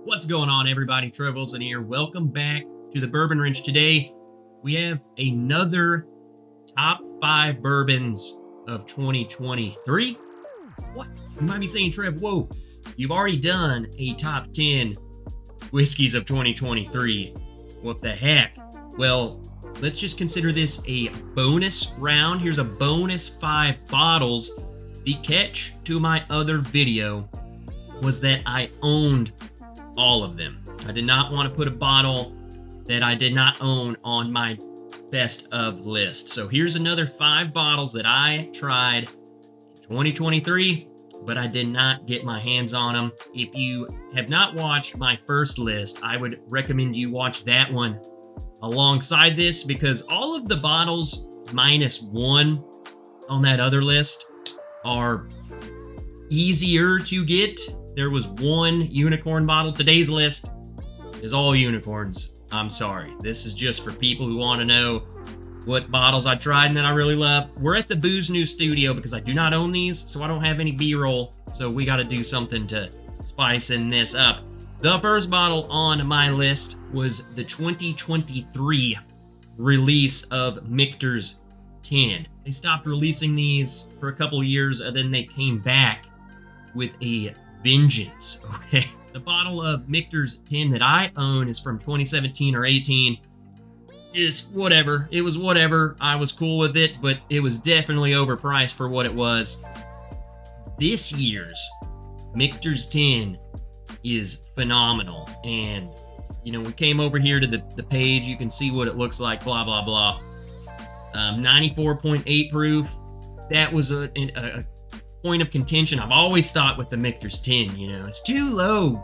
What's going on, everybody? Trev Wilson here. Welcome back to the Bourbon Wrench. Today, we have another top 5 bourbons of 2023. What? You might be saying, Trev, whoa, you've already done a top 10 whiskeys of 2023. What the heck? Well, let's just consider this a bonus round. Here's a bonus 5 bottles. The catch to my other video was that I owned all of them. I did not want to put a bottle that I did not own on my best of list. So here's another 5 bottles that I tried in 2023, but I did not get my hands on them. If you have not watched my first list, I would recommend you watch that one alongside this, because all of the bottles minus one on that other list are easier to get. There was one unicorn bottle. Today's list is all unicorns. I'm sorry. This is just for people who want to know what bottles I tried and that I really love. We're at the Booze New studio because I do not own these, so I don't have any B-roll. So we got to do something to spicing this up. The first bottle on my list was the 2023 release of Michter's 10. They stopped releasing these for a couple years, and then they came back with a vengeance. Okay, the bottle of Michter's 10 that I own is from 2017 or 18. Just whatever. It was whatever. I was cool with it, but it was definitely overpriced for what it was. This year's Michter's 10 is phenomenal. And, you know, we came over here to the page. You can see what it looks like, blah, blah, blah. 94.8 proof. That was a point of contention. I've always thought with the Michter's 10, you know, it's too low.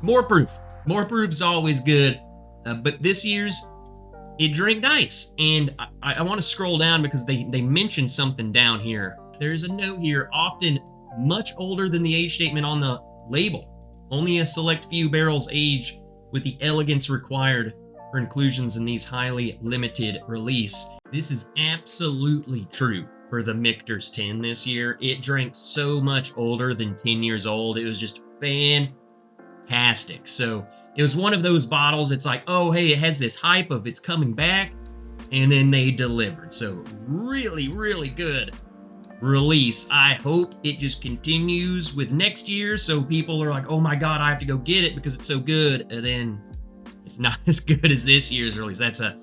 More proof. More proof's always good. But this year's, it drank nice. And I want to scroll down because they mentioned something down here. There's a note here, often much older than the age statement on the label. Only a select few barrels age with the elegance required for inclusions in these highly limited release. This is absolutely true for the Michter's 10 this year. It drank so much older than 10 years old. It was just fantastic. So it was one of those bottles, it's like, oh, hey, it has this hype of it's coming back, and then they delivered. So really, really good release. I hope it just continues with next year, so people are like, oh my God, I have to go get it because it's so good, and then it's not as good as this year's release. That's a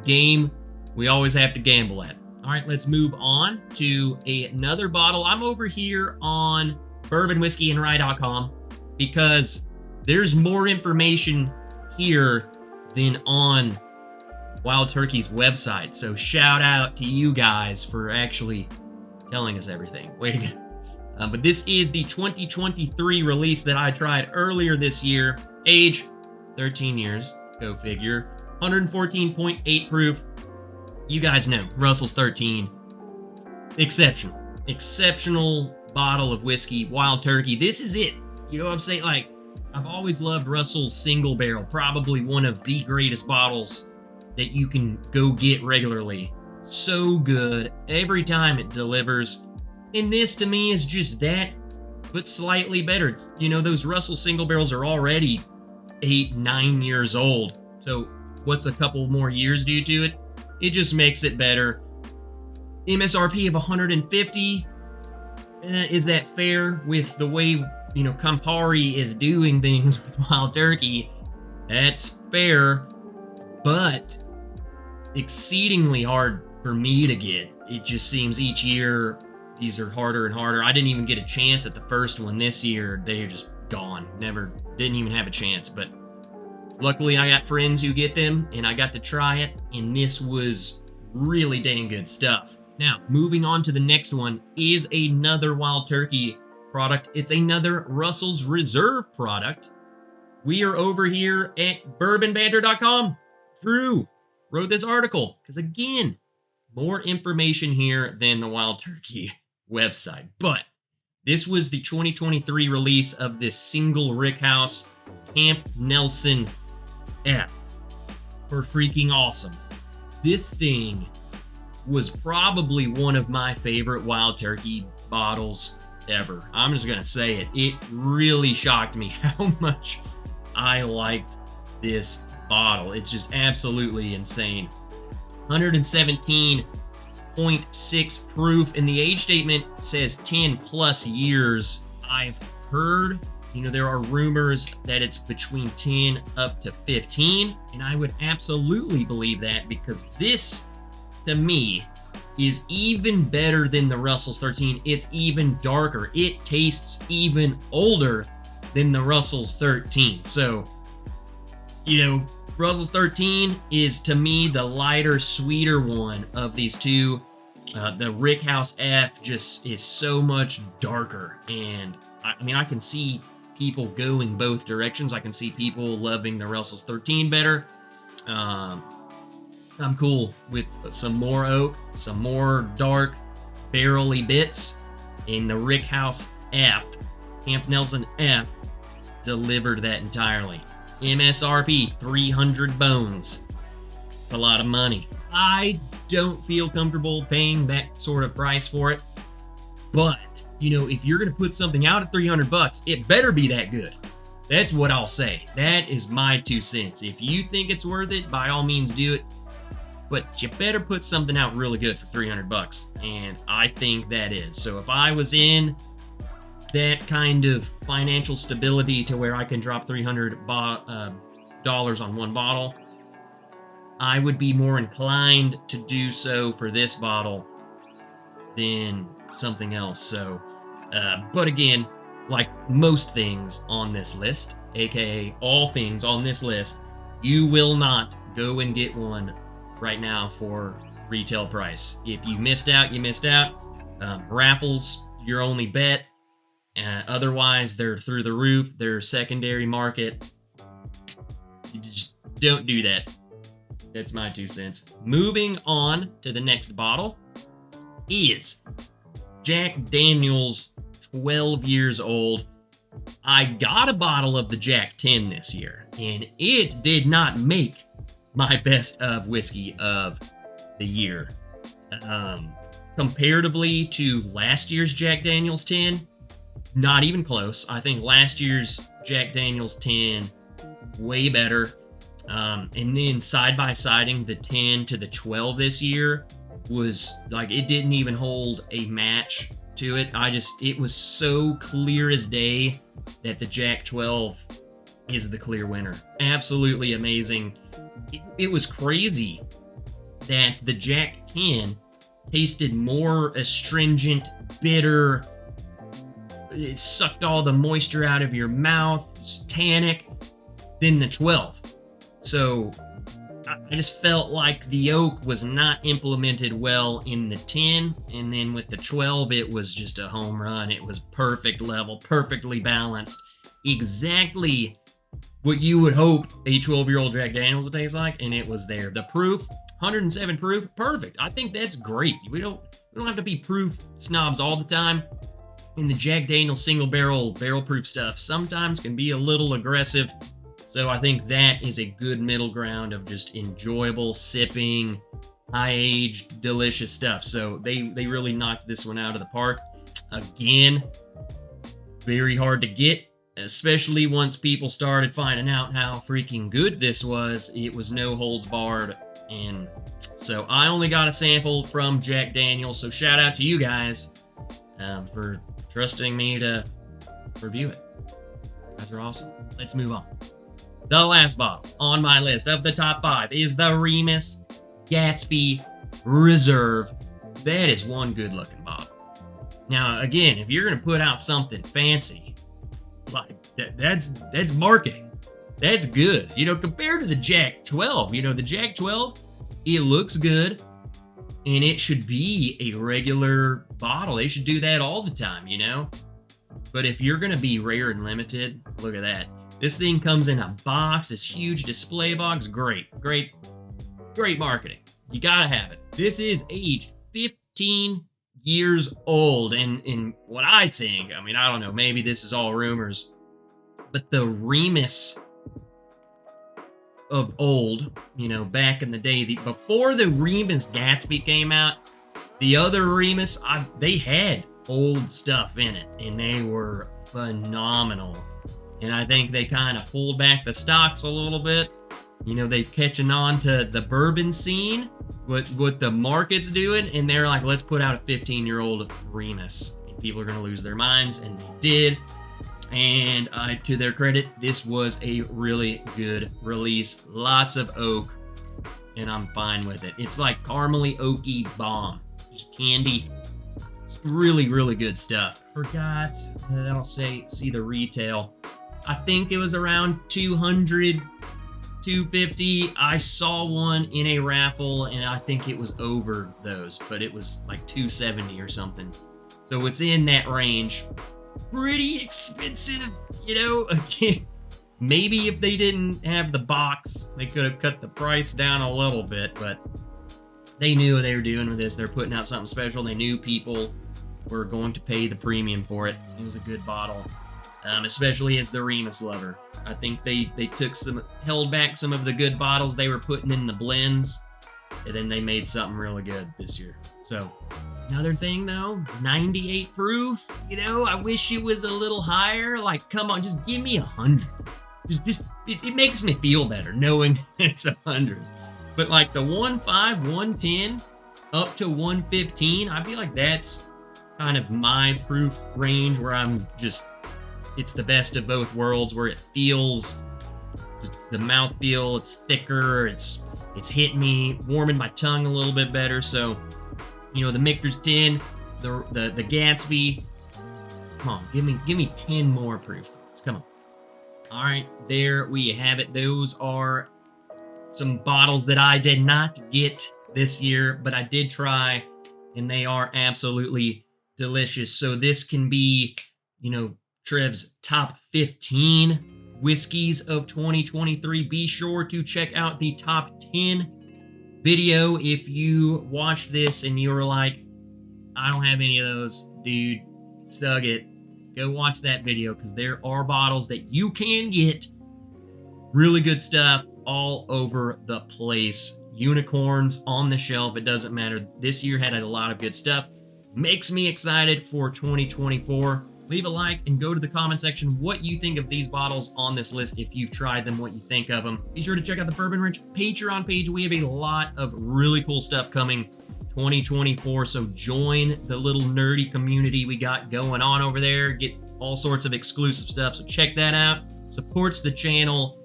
game we always have to gamble at. All right, let's move on to another bottle. I'm over here on bourbonwhiskeyandrye.com because there's more information here than on Wild Turkey's website. So shout out to you guys for actually telling us everything. Way to go. But this is the 2023 release that I tried earlier this year. Age, 13 years. Go figure. 114.8 proof. You guys know, Russell's 13. Exceptional. Exceptional bottle of whiskey, Wild Turkey. This is it. You know what I'm saying? Like, I've always loved Russell's single barrel. Probably one of the greatest bottles that you can go get regularly. So good. Every time it delivers. And this, to me, is just that, but slightly better. It's, you know, those Russell single barrels are already 8, 9 years old. So what's a couple more years do to it? It just makes it better. MSRP of 150. Is that fair with the way, you know, Campari is doing things with Wild Turkey? That's fair, but exceedingly hard for me to get. It just seems each year these are harder and harder. I didn't even get a chance at the first one this year. They're just gone. Didn't even have a chance, but luckily, I got friends who get them, and I got to try it, and this was really dang good stuff. Now, moving on to the next one is another Wild Turkey product. It's another Russell's Reserve product. We are over here at bourbonbanter.com. Drew wrote this article, because again, more information here than the Wild Turkey website. But this was the 2023 release of this single rickhouse Camp Nelson F. For freaking awesome. This thing was probably one of my favorite Wild Turkey bottles ever. I'm just gonna say it. It really shocked me how much I liked this bottle. It's just absolutely insane. 117.6 proof, and the age statement says 10 plus years. I've heard, there are rumors that it's between 10 up to 15, and I would absolutely believe that, because this, to me, is even better than the Russell's 13. It's even darker. It tastes even older than the Russell's 13. So, Russell's 13 is, to me, the lighter, sweeter one of these two. The Rickhouse F just is so much darker, and I can see people going both directions. I can see people loving the Russell's 13 better. I'm cool with some more oak, some more dark barrel-y bits, and the Rickhouse F, Camp Nelson F, delivered that entirely. MSRP, 300 bones. It's a lot of money. I don't feel comfortable paying that sort of price for it, but if you're gonna put something out at $300, it better be that good. That's what I'll say. That is my 2 cents. If you think it's worth it, by all means do it, but you better put something out really good for $300, and I think that is. So if I was in that kind of financial stability to where I can drop $300 on one bottle, I would be more inclined to do so for this bottle than something else. So, but again, like most things on this list, aka all things on this list, you will not go and get one right now for retail price. If you missed out, you missed out. Raffles, your only bet. Otherwise, they're through the roof. They're secondary market. You just don't do that. That's my 2 cents. Moving on to the next bottle is Jack Daniel's 12 years old. I got a bottle of the Jack 10 this year, and it did not make my best of whiskey of the year. Comparatively to last year's Jack Daniel's 10, not even close. I think last year's Jack Daniel's 10 way better. And then side-by-siding the 10 to the 12 this year was like, it didn't even hold a match to it. It was so clear as day that the Jack 12 is the clear winner. Absolutely amazing. It was crazy that the Jack 10 tasted more astringent, bitter. It sucked all the moisture out of your mouth, it's tannic, than the 12. So I just felt like the oak was not implemented well in the 10, and then with the 12, it was just a home run. It was perfect level, perfectly balanced, exactly what you would hope a 12-year-old Jack Daniel's would taste like, and it was there. The proof, 107 proof, perfect. I think that's great. We don't have to be proof snobs all the time. And the Jack Daniel's single barrel proof stuff sometimes can be a little aggressive. So I think that is a good middle ground of just enjoyable sipping, high-aged, delicious stuff. So they really knocked this one out of the park. Again, very hard to get, especially once people started finding out how freaking good this was. It was no holds barred. And so I only got a sample from Jack Daniel's. So shout out to you guys for trusting me to review it. You guys are awesome. Let's move on. The last bottle on my list of the top 5 is the Remus Gatsby Reserve. That is one good looking bottle. Now, again, if you're going to put out something fancy, like that's marketing. That's good. Compared to the Jack 12, the Jack 12, it looks good and it should be a regular bottle. They should do that all the time, But if you're going to be rare and limited, look at that. This thing comes in a box, this huge display box. Great marketing. You gotta have it. This is aged 15 years old. And in what I think, I don't know, maybe this is all rumors, but the Remus of old, back in the day, before the Remus Gatsby came out, the other Remus, they had old stuff in it, and they were phenomenal. And I think they kind of pulled back the stocks a little bit. You know, they're catching on to the bourbon scene, what the market's doing, and they're like, let's put out a 15-year-old Remus. And people are going to lose their minds, and they did. And to their credit, this was a really good release. Lots of oak, and I'm fine with it. It's like caramely oaky bomb. Just candy. It's really, really good stuff. Forgot, I'll see the retail. I think it was around 200, 250. I saw one in a raffle, and I think it was over those, but it was like 270 or something. So it's in that range. Pretty expensive, you know. Again, maybe if they didn't have the box, they could have cut the price down a little bit, but they knew what they were doing with this. They're putting out something special. They knew people were going to pay the premium for it. It was a good bottle, especially as the Remus lover. I think they held back some of the good bottles they were putting in the blends, and then they made something really good this year. So another thing though, 98 proof. You know, I wish it was a little higher. Like, come on, just give me 100. It makes me feel better knowing it's 100. But like the 1.5, 110 up to 115, I feel like that's kind of my proof range where it's the best of both worlds, where it feels, just the mouthfeel, it's thicker, it's hitting me, warming my tongue a little bit better. So, you know, the Michter's 10, the Gatsby, come on, give me 10 more proof points. Come on. All right, there we have it. Those are some bottles that I did not get this year, but I did try, and they are absolutely delicious. So this can be, you know, Trev's top 15 whiskeys of 2023. Be sure to check out the top 10 video if you watched this and you were like, I don't have any of those, dude, suck it. Go watch that video, because there are bottles that you can get. Really good stuff all over the place. Unicorns on the shelf, it doesn't matter. This year had a lot of good stuff. Makes me excited for 2024. Leave a like and go to the comment section what you think of these bottles on this list. If you've tried them, what you think of them. Be sure to check out the Bourbon Ranch Patreon page. We have a lot of really cool stuff coming 2024. So join the little nerdy community we got going on over there. Get all sorts of exclusive stuff. So check that out. Supports the channel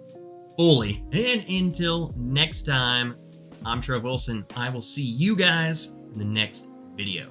fully. And until next time, I'm Trev Wilson. I will see you guys in the next video.